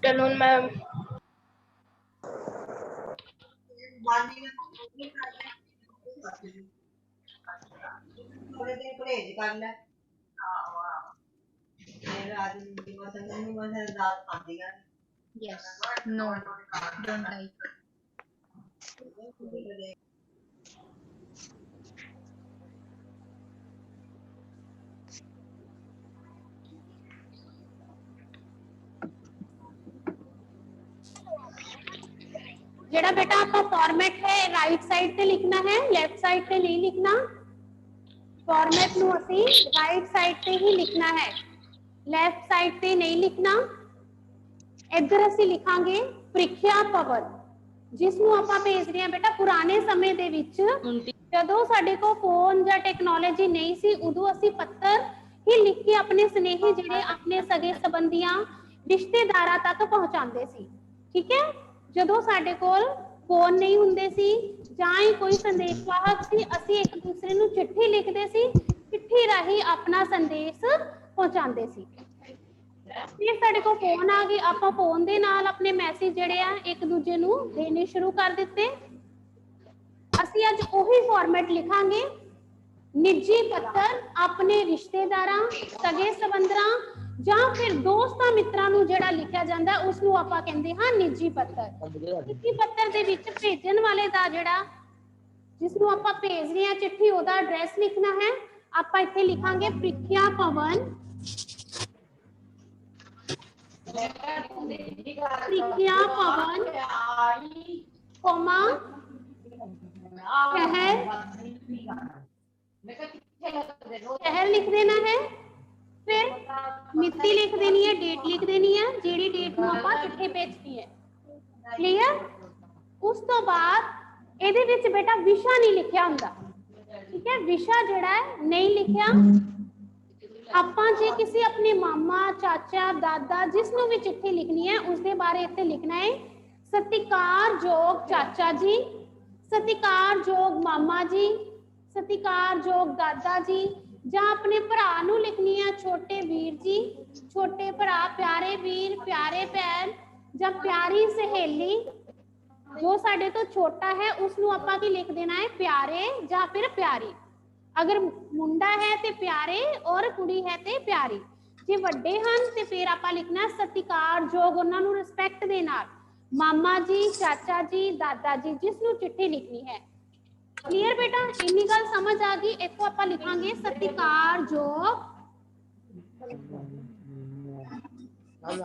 Afternoon ma'am. Yes. No. Don't like. जेड़ा बेटा आपका फॉर्मेट है राइट साइड पे लिखना है, लेफ्ट साइड पे नहीं लिखना। फॉर्मेट नु असी राइट साइड पे ही लिखना है, लेफ्ट साइड पे नहीं लिखना। इधर असी लिखांगे ਪ੍ਰੀਖਿਆ ਭਵਨ, जिस ਨੂੰ ਆਪਾਂ ਭੇਜ ਰਹੇ ਹਾਂ बेटा पुराने समय ਦੇ ਵਿੱਚ ਜਦੋਂ ਸਾਡੇ ਕੋਲ ਫੋਨ ਜਾਂ ਟੈਕਨੋਲੋਜੀ ਨਹੀਂ ਸੀ, ਉਦੋਂ ਅਸੀਂ ਪੱਤਰ ਹੀ ਲਿਖ ਕੇ ਆਪਣੇ ਸਨੇਹੀ ਜਿਹੜੇ ਆਪਣੇ ਸਗੇ ਸੰਬੰਧੀਆਂ ਰਿਸ਼ਤੇਦਾਰਾਂ ਤੱਕ ਪਹੁੰਚਾਉਂਦੇ ਸੀ। ਠੀਕ ਹੈ, ਜਦੋਂ ਸਾਡੇ ਕੋਲ ਫੋਨ ਨਹੀਂ ਹੁੰਦੇ ਸੀ ਜਾਂ ਹੀ ਕੋਈ ਸੰਦੇਸ਼ਵਾਹਕ ਸੀ, ਅਸੀਂ ਇੱਕ ਦੂਸਰੇ ਨੂੰ ਚਿੱਠੀ ਲਿਖਦੇ ਸੀ, ਚਿੱਠੀ ਰਾਹੀਂ ਆਪਣਾ ਸੰਦੇਸ਼ ਪਹੁੰਚਾਉਂਦੇ ਸੀ। फिर साडे को फोन आ गए, आप फोन दे नाल अपने मैसेज जेड़े आ एक दूजे नू देने शुरू कर दिते। असी अज ओही फॉर्मेट लिखांगे, निजी पत्र अपने रिश्तेदारां सगे संबंधरां जां फिर दोस्तां मित्रां नू जेड़ा लिखिया जांदा उस नू आपां कहंदे हां निजी पत्र। निजी पत्र दे विच भेजण वाले दा जेड़ा जिस नू आपां भेज रहे हां चिट्ठी ओदा एड्रेस लिखना है। आपां इत्थे लिखांगे ਪ੍ਰੀਖਿਆ ਭਵਨ, ਪ੍ਰੀਖਿਆ ਭਵਨ कोमा शहर लिख देना है। फिर मिति लिख देनी है, डेट लिख देनी है, जेड़ी डेट नूं आपां चिट्ठी भेजनी है। क्लियर? उस तो बाद इहदे विच बेटा विशा नहीं लिखिया हुंदा। ठीक है, विशा जेड़ा है नहीं लिखिया। ਆਪਾਂ जे किसी अपने मामा चाचा दादा जिसनों भी चिट्ठी लिखनी है उसके बारे इत्थे लिखना है सत्कारयोग चाचा जी, सत्कारयोग मामा जी, सत्कारयोग दादा जी। ਜਾਂ अपने भरा नूं लिखनी है छोटे वीर जी, छोटे भरा, प्यारे वीर, प्यारे भैन ਜਾਂ प्यारी सहेली। जो साडे तो छोटा है उसनूं आपां की लिख देना है प्यारे ਜਾਂ फिर प्यारी। अगर मुंडा है ते प्यारे और कुड़ी है ते प्यारी। जे वड्डे हन ते फिर आपां लिखना सत्कारयोग, उन्हां नूं रिस्पेक्ट दे नाल मामा जी, चाचा जी, दादा जी, जिस नूं चिट्ठी लिखनी है। क्लियर बेटा? इन्नी गल समझ आ गई। इत्थों आपां लिखांगे सत्कारयोग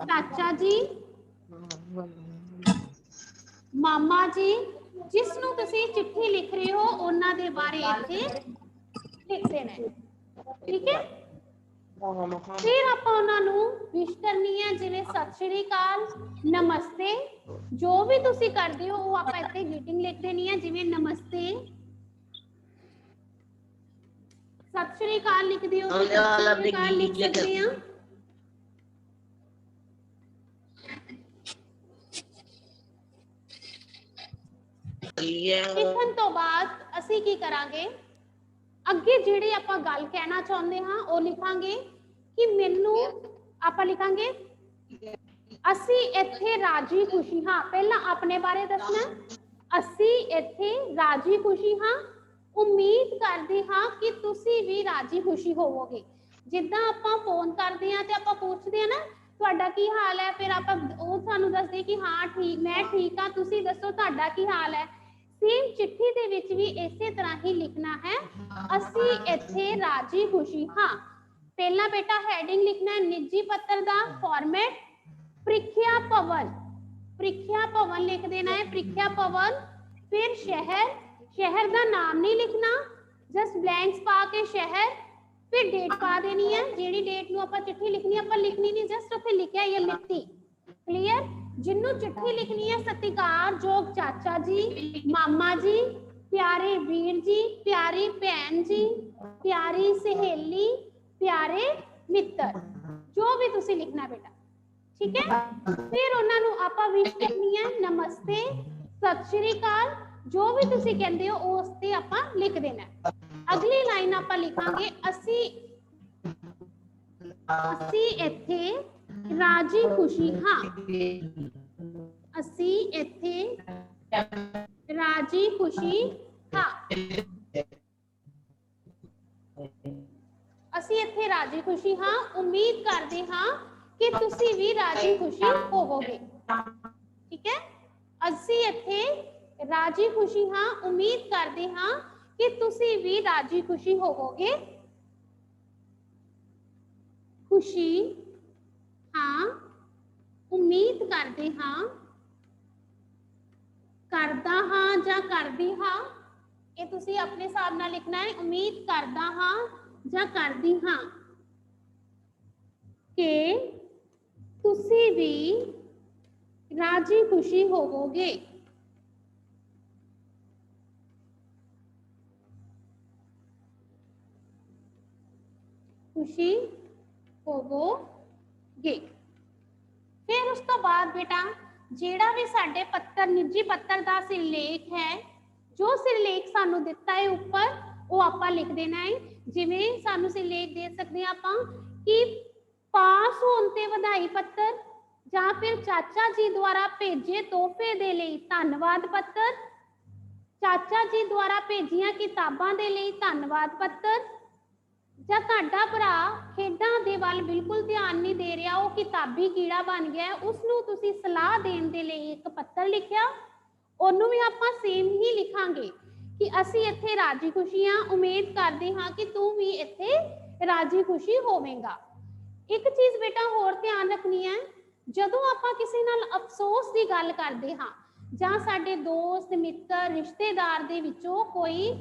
चाचा जी, मामा जी, जिस नूं तुसीं चिट्ठी लिख रहे हो उन्हां दे बारे इत्थे लिख देना है। ठीक है, फिर आप उन्होंने विश करनी है जिवें सत श्री अकाल, नमस्ते, जो भी तुसी करते हो वो आप इत्थे ग्रीटिंग लिख देनी है। जिवें नमस्ते, सत श्री अकाल लिख दियो, सत श्री अकाल लिख सकते हैं। लिखण तो बाद असी की करांगे, अगे जिहड़ी आपां गल कहना चाहुंदे हां वो लिखांगे कि मैनू आपां लिखांगे असी इत्थे राजी खुशी हां। पहला अपने बारे दसना, असी इत्थे राजी खुशी हां, उम्मीद करदे हां कि तुसी भी राजी खुशी होवोगे। जिद्दां आपां फोन करदे हां ते आपां पुछदे हां ना तुहाडा की हाल है, फिर आपां ओह सानू दसदे कि हां ठीक, मैं ठीक हां, तुसी दसो तुहाडा की हाल है। सेम चिट्ठी दे विच भी इसे तरह ही लिखना है, असी इत्थे राजी खुशी हां। पहला बेटा हेडिंग लिखना है निजी पत्र दा फॉर्मेट ਪ੍ਰੀਖਿਆ भवन, ਪ੍ਰੀਖਿਆ भवन लिख देना है, ਪ੍ਰੀਖਿਆ भवन। फिर शहर, शहर का नाम नहीं लिखना, जस्ट ब्लैंक्स पा के शहर, फिर डेट पा देनी है। जेडी डेट नूं आपां चिट्ठी लिखनी आपां लिखनी नहीं, जस्ट उत्थे लिखिया या लिखती। क्लियर? जिन्नू चिट्ठी लिखनी है सत्कारयोग चाचा जी, मामा जी, प्यारे वीर जी, प्यारी भैन जी, प्यारी सहेली, प्यारे मित्र, जो भी तुसी लिखना बेटा। ठीक है, फिर उन्होंने आपां विश करनी है नमस्ते, सत श्री अकाल, जो भी तुसी कहंदे हो उस ते आपां लिख देना है। अगली लाइन आपां लिखांगे असी इत्थे ਰਾਜੀ ਖੁਸ਼ੀ ਹਾਂ। ਅਸੀਂ ਇੱਥੇ ਰਾਜੀ ਖੁਸ਼ੀ ਹਾਂ। ਅਸੀਂ ਇੱਥੇ ਰਾਜੀ ਖੁਸ਼ੀ ਹਾਂ। ਉਮੀਦ ਕਰਦੇ ਹਾਂ ਕਿ ਤੁਸੀਂ ਵੀ ਰਾਜੀ ਖੁਸ਼ੀ ਹੋਵੋਗੇ। ਠੀਕ ਹੈ, ਅਸੀਂ ਇੱਥੇ ਰਾਜੀ ਖੁਸ਼ੀ ਹਾਂ। ਉਮੀਦ ਕਰਦੇ ਹਾਂ ਕਿ ਤੁਸੀਂ ਵੀ ਰਾਜੀ ਖੁਸ਼ੀ ਹੋਵੋਗੇ। ਖੁਸ਼ੀ ਹਾਂ, ਉਮੀਦ ਕਰਦੇ ਹਾਂ, ਕਰਦਾ ਹਾਂ ਜਾਂ ਕਰਦੀ ਹਾਂ। ਇਹ ਤੁਸੀਂ ਆਪਣੇ ਹਿਸਾਬ ਨਾਲ ਲਿਖਣਾ ਹੈ। ਉਮੀਦ ਕਰਦਾ ਹਾਂ ਜਾਂ ਕਰਦੀ ਹਾਂ ਕਿ ਤੁਸੀਂ ਵੀ ਰਾਜੀ ਖੁਸ਼ੀ ਹੋਵੋਗੇ। ਖੁਸ਼ੀ ਹੋਵੋਗੇ। फिर उस तो बाद बेटा जेड़ा भी साडे पत्तर निजी पत्तर दा सिरलेख है, जो सिरलेख सानू दिता है ऊपर वो आपां लिख देना है। जिवें सानू सिरलेख दे सकदे आं आपां कि पास होण ते वधाई पत्तर, जां फिर चाचा जी द्वारा भेजे तोहफे दे लई धन्नवाद पत्तर, चाचा जी द्वारा भेजियां किताबां दे लई धन्नवाद पत्तर, ਜਾਂ ਤੁਹਾਡਾ ਭਰਾ ਖੇਡਾਂ ਦੇ ਵੱਲ ਬਿਲਕੁਲ ਧਿਆਨ ਨਹੀਂ ਦੇ ਰਿਹਾ, ਉਹ ਕਿਤਾਬੀ ਕੀੜਾ ਬਣ ਗਿਆ, ਉਸ ਨੂੰ ਤੁਸੀਂ ਸਲਾਹ ਦੇਣ ਦੇ ਲਈ ਇੱਕ ਪੱਤਰ ਲਿਖਿਆ। ਉਹਨੂੰ ਵੀ ਆਪਾਂ ਸੇਮ ਹੀ ਲਿਖਾਂਗੇ ਕਿ ਅਸੀਂ ਇੱਥੇ ਰਾਜੀ ਖੁਸ਼ੀ ਹਾਂ। ਉਮੀਦ ਕਰਦੇ ਹਾਂ ਕਿ ਤੂੰ ਵੀ ਇੱਥੇ ਰਾਜੀ ਖੁਸ਼ੀ ਹੋਵੇਂਗਾ। ਇੱਕ ਚੀਜ਼ ਬੇਟਾ ਹੋਰ ਧਿਆਨ ਰੱਖਣੀ ਹੈ, ਜਦੋਂ ਆਪਾਂ ਕਿਸੇ ਨਾਲ ਅਫਸੋਸ ਦੀ ਗੱਲ ਕਰਦੇ ਹਾਂ ਜਾਂ ਸਾਡੇ ਦੋਸਤ ਮਿੱਤਰ ਰਿਸ਼ਤੇਦਾਰ ਦੇ ਵਿੱਚੋਂ ਕੋਈ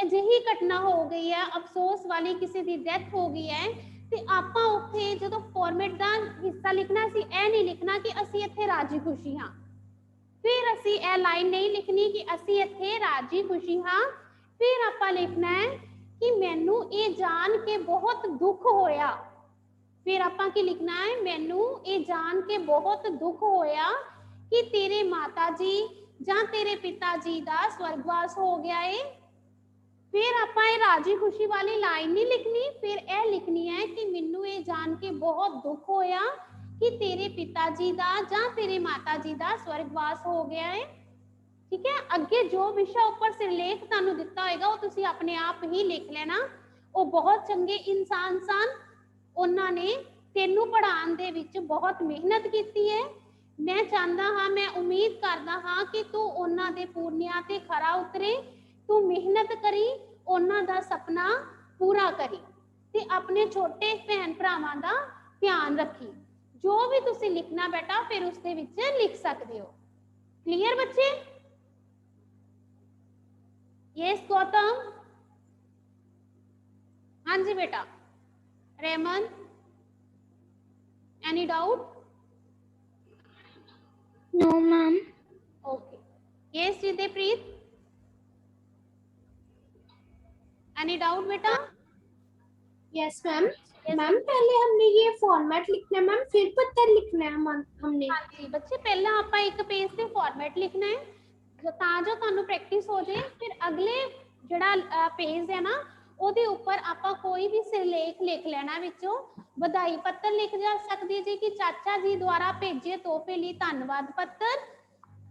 ਅਜਿਹੀ ਘਟਨਾ ਹੋ ਗਈ ਹੈ, ਅਫਸੋਸ ਵਾਲੀ ਕਿਸੇ ਦੀ ਡੈਥ ਹੋ ਗਈ ਹੈ, ਤੇ ਆਪਾਂ ਉੱਥੇ ਜਦੋਂ ਫਾਰਮੈਟ ਦਾ ਹਿੱਸਾ ਲਿਖਣਾ ਸੀ, ਇਹ ਨਹੀਂ ਲਿਖਣਾ ਕਿ ਅਸੀਂ ਇੱਥੇ ਰਾਜੀ ਖੁਸ਼ੀ ਹਾਂ। ਫਿਰ ਅਸੀਂ ਇਹ ਲਾਈਨ ਨਹੀਂ ਲਿਖਣੀ ਕਿ ਅਸੀਂ ਇੱਥੇ ਰਾਜੀ ਖੁਸ਼ੀ ਹਾਂ। ਫਿਰ ਆਪਾਂ ਲਿਖਣਾ ਹੈ ਕਿ ਮੈਨੂੰ ਇਹ ਜਾਣ ਕੇ ਬਹੁਤ ਦੁੱਖ ਹੋਇਆ। ਫਿਰ ਆਪਾਂ ਕੀ ਲਿਖਣਾ ਹੈ, ਮੈਨੂੰ ਇਹ ਜਾਣ ਕੇ ਬਹੁਤ ਦੁੱਖ ਹੋਇਆ ਕਿ ਤੇਰੇ ਮਾਤਾ ਜੀ ਜਾਂ ਤੇਰੇ ਪਿਤਾ ਜੀ ਦਾ ਸਵਰਗਵਾਸ ਹੋ ਗਿਆ ਹੈ। फिर ਆਪਾਂ ਇਹ ਰਾਜੀ ਖੁਸ਼ੀ ਵਾਲੀ ਲਾਈਨ ਨਹੀਂ ਲਿਖਣੀ, ਫਿਰ ਇਹ ਲਿਖਣੀ ਹੈ ਕਿ ਮੈਨੂੰ ਇਹ ਜਾਣ ਕੇ ਬਹੁਤ ਦੁੱਖ ਹੋਇਆ ਕਿ ਤੇਰੇ ਪਿਤਾ ਜੀ ਦਾ ਜਾਂ ਤੇਰੇ ਮਾਤਾ ਜੀ ਦਾ ਸਵਰਗਵਾਸ ਹੋ ਗਿਆ ਹੈ। ਠੀਕ ਹੈ, ਅੱਗੇ ਜੋ ਵਿਸ਼ਾ ਉੱਪਰ ਸਿਰਲੇਖ ਤੁਹਾਨੂੰ ਦਿੱਤਾ ਹੋਏਗਾ ਉਹ ਤੁਸੀਂ ਆਪਣੇ ਆਪ ਹੀ ਲਿਖ ਲੈਣਾ। ਉਹ ਬਹੁਤ ਚੰਗੇ ਇਨਸਾਨ ਸਨ, ਉਹਨਾਂ ਨੇ ਤੈਨੂੰ ਪੜ੍ਹਾਉਣ ਦੇ ਵਿੱਚ ਬਹੁਤ ਮਿਹਨਤ ਕੀਤੀ ਹੈ। ਮੈਂ ਚਾਹੁੰਦਾ ਹਾਂ, ਮੈਂ ਉਮੀਦ ਕਰਦਾ ਹਾਂ ਕਿ ਤੂੰ ਉਹਨਾਂ ਦੇ ਪੂਰਨਿਆਂ ਤੇ ਖਰਾ ਉਤਰੇ, ਤੂੰ ਮਿਹਨਤ ਕਰੀ, ਉਹਨਾਂ ਦਾ ਸੁਪਨਾ ਪੂਰਾ ਕਰੀ ਤੇ ਆਪਣੇ ਛੋਟੇ ਭੈਣ ਭਰਾਵਾਂ ਦਾ ਧਿਆਨ ਰੱਖੀ। ਜੋ ਵੀ ਤੁਸੀਂ ਲਿਖਣਾ ਬੇਟਾ ਫਿਰ ਉਸ ਦੇ ਵਿੱਚ ਲਿਖ ਸਕਦੇ ਹੋ। ਕਲੀਅਰ ਬੱਚੇ? यस गौतम? हाँ जी बेटा। Raman, any doubt? No ma'am. Okay. Yes Jitepreet, any doubt बेटा? Yes ma'am. मैम पहले हमने ये फॉर्मेट लिखना है मैम, फिर पत्तर लिखना है हमने। हाँ जी बच्चे, पहला आप एक पेज से फॉर्मेट लिखना है ਤਾਂ ਜੋ ਤੁਹਾਨੂੰ ਪ੍ਰੈਕਟਿਸ ਹੋ ਜਾਏ। ਫਿਰ ਅਗਲੇ ਜਿਹੜਾ ਪੇਜ ਹੈ ਨਾ ਉਹਦੇ ਉੱਪਰ ਆਪਾਂ ਕੋਈ ਵੀ ਸਿਰਲੇਖ ਲਿਖ ਲੈਣਾ, ਵਿੱਚੋਂ ਵਧਾਈ ਪੱਤਰ ਲਿਖ ਜਾ ਸਕਦੀ ਜੀ ਕਿ ਚਾਚਾ ਜੀ ਦੁਆਰਾ ਭੇਜੇ ਤੋਹਫੇ ਲਈ ਧੰਨਵਾਦ ਪੱਤਰ,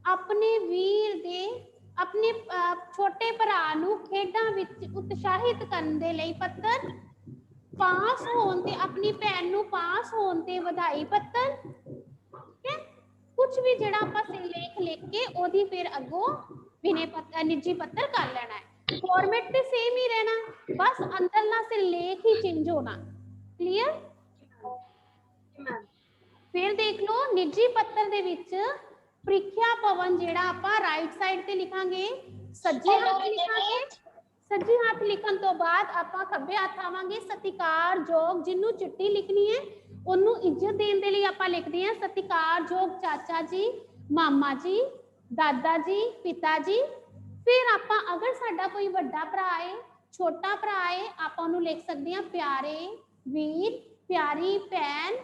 ਆਪਣੇ ਵੀਰ ਦੇ ਆਪਣੇ ਛੋਟੇ ਭਰਾ ਨੂੰ ਖੇਡਾਂ ਵਿੱਚ ਉਤਸ਼ਾਹਿਤ ਕਰਨ ਦੇ ਲਈ ਪੱਤਰ, ਪਾਸ ਹੋਣ ਤੇ ਆਪਣੀ ਭੈਣ ਨੂੰ ਪਾਸ ਹੋਣ ਤੇ ਵਧਾਈ ਪੱਤਰ। ਠੀਕ ਹੈ, कुछ भी जड़ा आपा सिरलेख लिख के ओदी फिर अगो विनय पत्र निजी पत्र कर लेना है। फॉर्मेट ते सेम ही रहना, बस अंदरला सिरलेख ही चेंज होना। क्लियर? फिर देख लो निजी पत्र दे विच ਪ੍ਰੀਖਿਆ ਭਵਨ ਜਿਹੜਾ ਆਪਾਂ ਰਾਈਟ ਸਾਈਡ ਤੇ ਲਿਖਾਂਗੇ, ਸੱਜੇ ਹੱਥ ਲਿਖਾਂਗੇ। ਸੱਜੇ ਹੱਥ ਲਿਖਣ ਤੋਂ ਬਾਅਦ ਆਪਾਂ ਖੱਬੇ ਹੱਥ ਆਵਾਂਗੇ ਸਤਿਕਾਰਯੋਗ, ਜਿਹਨੂੰ ਚਿੱਠੀ ਲਿਖਣੀ ਹੈ ਉਹਨੂੰ ਇੱਜ਼ਤ ਦੇਣ ਦੇ ਲਈ ਆਪਾਂ ਲਿਖਦੇ ਹਾਂ ਸਤਿਕਾਰਯੋਗ ਚਾਚਾ ਜੀ, ਮਾਮਾ ਜੀ, ਦਾਦਾ ਜੀ, ਪਿਤਾ ਜੀ। ਫਿਰ ਆਪਾਂ ਅਗਰ ਸਾਡਾ ਕੋਈ ਵੱਡਾ ਭਰਾ ਹੈ, ਛੋਟਾ ਭਰਾ ਹੈ, ਆਪਾਂ ਉਹਨੂੰ ਲਿਖ ਸਕਦੇ ਹਾਂ ਪਿਆਰੇ ਵੀਰ, ਪਿਆਰੀ ਭੈਣ,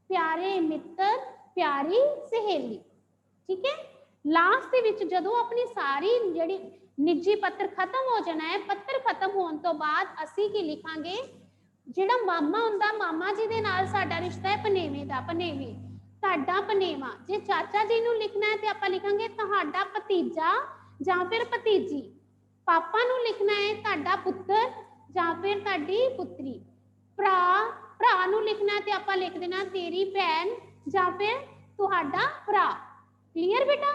ਪਿਆਰੇ ਮਿੱਤਰ, ਪਿਆਰੀ ਸਹੇਲੀ। ਠੀਕ ਹੈ, ਲਾਸਟ ਦੇ ਵਿੱਚ ਜਦੋਂ ਆਪਣੀ ਸਾਰੀ ਜਿਹੜੀ ਨਿੱਜੀ ਪੱਤਰ ਖਤਮ ਹੋ ਜਾਣਾ ਹੈ, ਪੱਤਰ ਖਤਮ ਹੋਣ ਤੋਂ ਬਾਅਦ ਅਸੀਂ ਕੀ ਲਿਖਾਂਗੇ, ਜਿਹੜਾ ਮਾਮਾ ਹੁੰਦਾ, ਮਾਮਾ ਜੀ ਦੇ ਨਾਲ ਸਾਡਾ ਰਿਸ਼ਤਾ ਹੈ ਪਨੇਵੇਂ ਦਾ, ਪਨੇਵੇਂ, ਤੁਹਾਡਾ ਪਨੇਵਾ। ਜੇ ਚਾਚਾ ਜੀ ਨੂੰ ਲਿਖਣਾ ਹੈ ਤੇ ਆਪਾਂ ਲਿਖਾਂਗੇ ਤੁਹਾਡਾ ਭਤੀਜਾ ਜਾਂ ਫਿਰ ਭਤੀਜੀ। ਪਾਪਾ ਨੂੰ ਲਿਖਣਾ ਹੈ ਤੁਹਾਡਾ ਪੁੱਤਰ ਜਾਂ ਫਿਰ ਤੁਹਾਡੀ ਪੁੱਤਰੀ। ਭਰਾ ਨੂੰ ਲਿਖਣਾ ਹੈ ਤੇ ਆਪਾਂ ਲਿਖ ਦੇਣਾ ਤੇਰੀ ਭੈਣ ਜਾਂ ਫਿਰ ਤੁਹਾਡਾ ਭਰਾ। ਕਲੀਅਰ ਬੇਟਾ?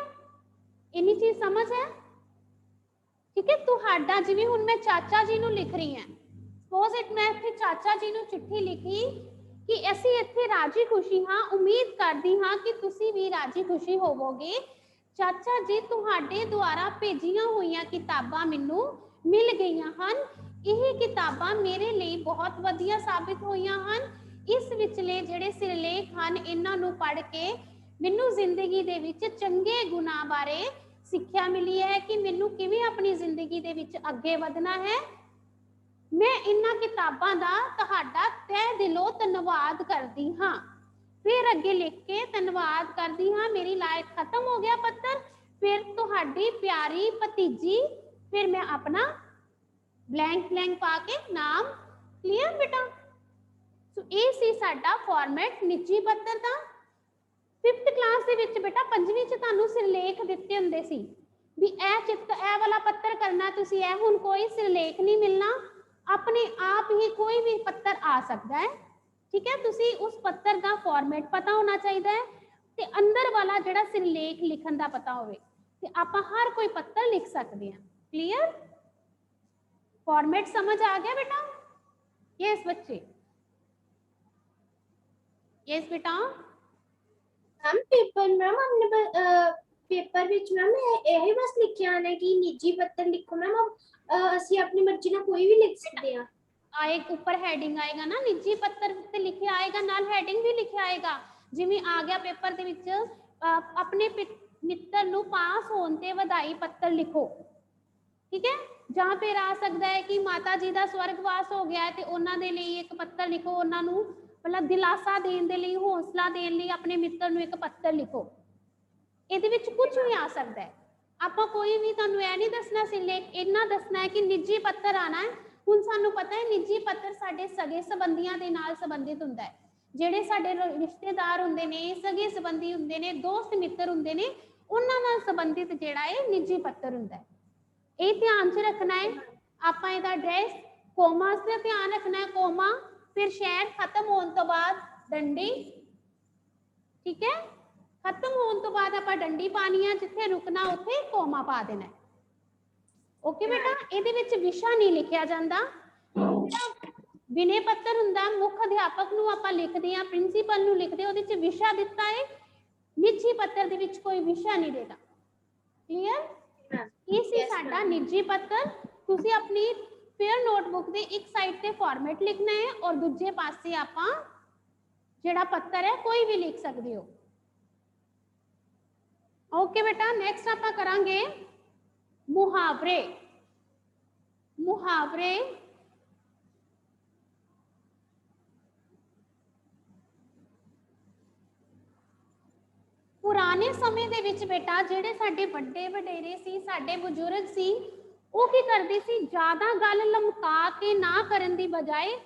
ਇੰਨੀ ਚੀਜ਼ ਸਮਝ ਹੈ? ਠੀਕ ਹੈ। ਤੁਹਾਡਾ, ਜਿਵੇਂ ਹੁਣ ਮੈਂ ਚਾਚਾ ਜੀ ਨੂੰ ਲਿਖ ਰਹੀ ਹਾਂ, ਸਪੋਜ਼ ਇਟ ਮੈਂ ਇੱਥੇ ਚਾਚਾ ਜੀ ਨੂੰ ਚਿੱਠੀ ਲਿਖੀ ਕਿ ਅਸੀਂ ਇੱਥੇ ਰਾਜੀ ਖੁਸ਼ੀ ਹਾਂ, ਉਮੀਦ ਕਰਦੀ ਹਾਂ ਕਿ ਤੁਸੀਂ ਵੀ ਰਾਜੀ ਖੁਸ਼ੀ ਹੋਵੋਗੇ। ਚਾਚਾ ਜੀ, ਤੁਹਾਡੇ ਦੁਆਰਾ ਭੇਜੀਆਂ ਹੋਈਆਂ ਕਿਤਾਬਾਂ ਮੈਨੂੰ ਮਿਲ ਗਈਆਂ ਹਨ। ਇਹ ਕਿਤਾਬਾਂ ਮੇਰੇ ਲਈ ਬਹੁਤ ਵਧੀਆ ਸਾਬਿਤ ਹੋਈਆਂ ਹਨ। ਇਸ ਵਿਚਲੇ ਜਿਹੜੇ ਸਿਰਲੇਖ ਹਨ, ਇਹਨਾਂ ਨੂੰ ਪੜ੍ਹ ਕੇ ਮੈਨੂੰ ਜ਼ਿੰਦਗੀ ਦੇ ਵਿੱਚ ਚੰਗੇ ਗੁਣਾਂ ਬਾਰੇ ਸਿੱਖਿਆ ਮਿਲੀ ਹੈ ਕਿ ਮੈਨੂੰ ਕਿਵੇਂ ਆਪਣੀ ਜ਼ਿੰਦਗੀ ਦੇ ਵਿੱਚ ਅੱਗੇ ਵਧਣਾ ਹੈ। ਮੈਂ ਇਹਨਾਂ ਕਿਤਾਬਾਂ ਦਾ ਤੁਹਾਡਾ ਤਹਿ ਦਿਲੋਂ ਧੰਨਵਾਦ ਕਰਦੀ ਹਾਂ। ਫਿਰ ਅੱਗੇ ਲਿਖ ਕੇ ਧੰਨਵਾਦ ਕਰਦੀ ਹਾਂ, ਮੇਰੀ ਲਾਇਕ ਖਤਮ ਹੋ ਗਿਆ ਪੱਤਰ। ਫਿਰ ਤੁਹਾਡੀ ਪਿਆਰੀ ਭਤੀਜੀ, ਫਿਰ ਮੈਂ ਆਪਣਾ ਬਲੈਂਕ ਪਾ ਕੇ ਨਾਮ। ਕਲੀਅਰ ਬੇਟਾ? ਸੋ ਇਹ ਸੀ ਸਾਡਾ ਫਾਰਮੈਟ ਨਿੱਜੀ ਪੱਤਰ ਦਾ। 5th ਕਲਾਸ ਦੇ ਵਿੱਚ ਬੇਟਾ 5ਵੀਂ ਚ ਤੁਹਾਨੂੰ ਸਿਰਲੇਖ ਦਿੱਤੇ ਹੁੰਦੇ ਸੀ ਵੀ ਇਹ ਵਾਲਾ ਪੱਤਰ ਕਰਨਾ ਤੁਸੀਂ। ਇਹ ਹੁਣ ਕੋਈ ਸਿਰਲੇਖ ਨਹੀਂ ਮਿਲਣਾ, ਆਪਣੇ ਆਪ ਹੀ ਕੋਈ ਵੀ ਪੱਤਰ ਆ ਸਕਦਾ ਹੈ। ਠੀਕ ਹੈ, ਤੁਸੀਂ ਉਸ ਪੱਤਰ ਦਾ ਫਾਰਮੈਟ ਪਤਾ ਹੋਣਾ ਚਾਹੀਦਾ ਹੈ ਤੇ ਅੰਦਰ ਵਾਲਾ ਜਿਹੜਾ ਸਿਰਲੇਖ ਲਿਖਣ ਦਾ ਪਤਾ ਹੋਵੇ ਤੇ ਆਪਾਂ ਹਰ ਕੋਈ ਪੱਤਰ ਲਿਖ ਸਕਦੇ ਹਾਂ। ਕਲੀਅਰ? फॉर्मेट समझ आ गया बेटा? यस बच्चे, यस बेटा। मैम पेपर मैम हमने पेपर ਵਿੱਚ ਮੈਮ ਇਹ ਬਸ ਲਿਖਿਆ ਆਣਾ ਕਿ ਨਿੱਜੀ ਪੱਤਰ ਲਿਖੋ ਮੈਮ। ਅਸੀਂ ਆਪਣੀ ਮਰਜ਼ੀ ਨਾਲ ਕੋਈ ਵੀ ਲਿਖ ਸਕਦੇ ਆ। एक ऊपर हेडिंग आएगा ना, निजी पत्र ਤੇ ਲਿਖਿਆ ਆਏਗਾ, ਨਾਲ ਹੈਡਿੰਗ ਵੀ ਲਿਖਿਆ ਆਏਗਾ। ਜਿਵੇਂ ਆ ਗਿਆ ਪੇਪਰ ਦੇ ਵਿੱਚ ਆਪਣੇ ਮਿੱਤਰ ਨੂੰ ਪਾਸ ਹੋਣ ਤੇ ਵਧਾਈ ਪੱਤਰ ਲਿਖੋ। ਠੀਕ ਹੈ, ਜਾਂ ਫਿਰ ਆ ਸਕਦਾ ਹੈ ਕਿ ਮਾਤਾ ਜੀ ਦਾ ਸਵਰਗਵਾਸ ਹੋ ਗਿਆ ਹੈ ਤੇ ਉਹਨਾਂ ਦੇ ਲਈ ਇੱਕ ਪੱਤਰ ਲਿਖੋ, ਉਹਨਾਂ ਨੂੰ ਮਤਲਬ ਦਿਲਾਸਾ ਦੇਣ ਦੇ ਲਈ, ਹੌਸਲਾ ਦੇਣ ਲਈ ਆਪਣੇ ਮਿੱਤਰ ਨੂੰ ਇੱਕ ਪੱਤਰ ਲਿਖੋ। ਇਹਦੇ ਵਿੱਚ ਕੁਝ ਵੀ ਆ ਸਕਦਾ ਹੈ। ਆਪਾਂ ਕੋਈ ਵੀ ਤੁਹਾਨੂੰ ਇਹ ਨਹੀਂ ਦੱਸਣਾ ਸਿਰਲੇਖ, ਇੰਨਾ ਦੱਸਣਾ ਹੈ ਕਿ ਨਿੱਜੀ ਪੱਤਰ ਆਣਾ ਹੈ। ਹੁਣ ਸਾਨੂੰ ਪਤਾ ਹੈ ਨਿੱਜੀ ਪੱਤਰ ਸਾਡੇ ਸਗੇ ਸੰਬੰਧੀਆਂ ਦੇ ਨਾਲ ਸੰਬੰਧਿਤ ਹੁੰਦਾ ਹੈ। ਜਿਹੜੇ ਸਾਡੇ ਰਿਸ਼ਤੇਦਾਰ ਹੁੰਦੇ ਨੇ, ਸਗੇ ਸੰਬੰਧੀ ਹੁੰਦੇ ਨੇ, ਦੋਸਤ ਮਿੱਤਰ ਹੁੰਦੇ ਨੇ, ਉਹਨਾਂ ਨਾਲ ਸੰਬੰਧਿਤ ਜਿਹੜਾ ਹੈ ਨਿੱਜੀ ਪੱਤਰ ਹੁੰਦਾ ਹੈ। ਇਹ ਧਿਆਨ 'ਚ ਰੱਖਣਾ ਹੈ। ਆਪਾਂ ਇਹਦਾ ਐਡਰੈਸ ਕੋਮਾ ਦਾ ਧਿਆਨ ਰੱਖਣਾ ਹੈ, ਕੋਮਾ, ਫਿਰ ਸ਼ਹਿਰ ਖਤਮ ਹੋਣ ਤੋਂ ਬਾਅਦ ਡੰਡੀ। ਠੀਕ ਹੈ, ਖਤਮ ਹੋਣ ਤੋਂ ਬਾਅਦ ਆਪਾਂ ਡੰਡੀ ਪਾਣੀ ਆ, ਜਿੱਥੇ ਰੁਕਣਾ ਉੱਥੇ ਕੋਮਾ ਪਾ ਦੇਣਾ। ਓਕੇ ਬੇਟਾ? ਇਹਦੇ ਵਿੱਚ ਵਿਸ਼ਾ ਨਹੀਂ ਲਿਖਿਆ ਜਾਂਦਾ। ਵਿਨੇ ਪੱਤਰ ਹੁੰਦਾ, ਮੁੱਖ ਅਧਿਆਪਕ ਨੂੰ ਆਪਾਂ ਲਿਖਦੇ ਆ, ਪ੍ਰਿੰਸੀਪਲ ਨੂੰ ਲਿਖਦੇ, ਉਹਦੇ ਵਿੱਚ ਵਿਸ਼ਾ ਦਿੱਤਾ ਹੈ। ਨਿੱਜੀ ਪੱਤਰ ਦੇ ਵਿੱਚ ਕੋਈ ਵਿਸ਼ਾ ਨਹੀਂ ਦੇਣਾ। ਕਲੀਅਰ? ਇਹ ਸੀ ਸਾਡਾ ਨਿੱਜੀ ਪੱਤਰ। ਤੁਸੀਂ ਆਪਣੀ ਫੇਅਰ ਨੋਟਬੁੱਕ ਦੇ ਇੱਕ ਸਾਈਡ ਤੇ ਫਾਰਮੈਟ ਲਿਖਣਾ ਹੈ ਔਰ ਦੂਜੇ ਪਾਸੇ ਆਪਾਂ ਜਿਹੜਾ ਪੱਤਰ ਹੈ ਕੋਈ ਵੀ ਲਿਖ ਸਕਦੇ ਹੋ। ਓਕੇ ਬੇਟਾ, ਨੈਕਸਟ ਆਪਾਂ ਕਰਾਂਗੇ ਮੁਹਾਵਰੇ। ਮੁਹਾਵਰੇ ਪੁਰਾਣੇ ਸਮੇਂ ਦੇ ਵਿੱਚ ਬੇਟਾ ਜਿਹੜੇ ਸਾਡੇ ਵੱਡੇ ਵਡੇਰੇ ਸੀ, ਸਾਡੇ ਬਜ਼ੁਰਗ ਸੀ, ਉਹ ਕੀ ਕਰਦੇ ਸੀ, ਜ਼ਿਆਦਾ ਗੱਲ ਲਮਕਾ ਕੇ ਨਾ ਕਰਨ ਦੀ ਬਜਾਏ